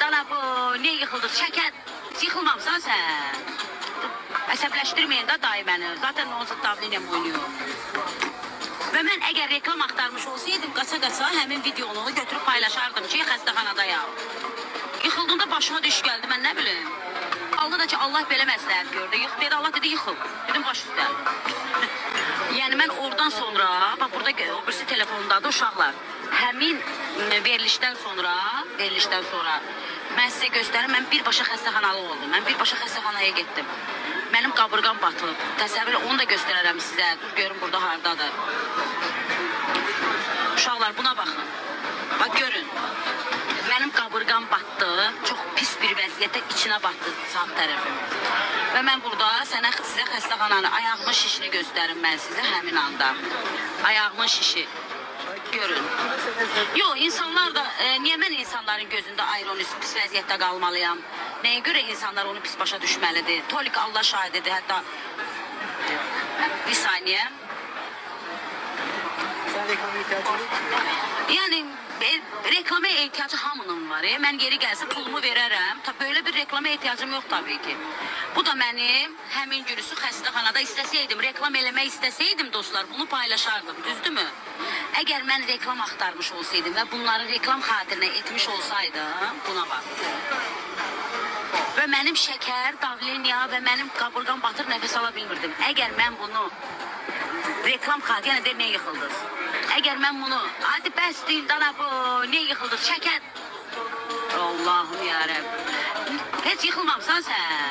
dana bu, niye yıkıldın? Şeker, yıkılmamsan sen. Əsəbləşdirməyin də dayı məni. Zaten onsuz davleniyam oynuyor. Və mən əgər reklam axtarmış olsaydım, qaça-qaça həmin videonu götürüb paylaşardım ki, xəstəxanadayam. Yıxıldığında başıma düş gəldi, mən nə bilim. Aldı da ki, Allah belə məsləhət gördü. Dedi, Allah dedi, yıxıl. Dedim, baş üstə. Yəni, mən oradan sonra, bax, burada o birisi telefondadır, uşaqlar. Həmin verilişdən sonra, mən sizə göstərim, mən birbaşa xəstəxanalı oldum. Mən birbaşa xəstəxanaya getdim. Mənim qabırğam batıb. Təsəvvür, onu da göstərərəm sizə. Dur, görün burada hardadır. Uşaqlar, buna baxın. Bax, görün. Mənim qabırğam batdı. Çox pis bir vəziyyətdə içinə batdı sağ tərəfim. Və mən burada sizə xəstəxananı, ayağımın şişini göstərim mən sizə həmin anda. Ayağımın şişi. Görün. Yox, insanlar da, niyə mən insanların gözündə ironist, pis vəziyyətdə qalmalıyam? Nəyə görə insanlar onu pis başa düşməlidir? Tolik Allah şahididir, hətta bir saniyə. Sen reklama ihtiyacın yok mu? Yəni, reklama ehtiyacı hamının var. Mən yeri gəlsə pulumu verərəm. Böyle bir reklama ehtiyacım yok tabii ki. Bu da mənim həmin günüsü xəstəxanada istəsəydim, reklam eləmək istəsəydim dostlar, bunu paylaşardım, düzdürmü? Əgər mən reklam axtarmış olsaydım və bunları reklam xatirinə etmiş olsaydım, buna bax. Və mənim şəkər, davleniya və mənim qabırğam batır, nəfəs ala bilmirdim. Əgər mən bunu reklam xatirinə, yəni niyə yıxıldınız? Əgər mən bunu, hadi bəs deyin, dana bu, niyə yıxıldınız? Şəkər. Allahım yarəm. Heç yıxılmamsan sən.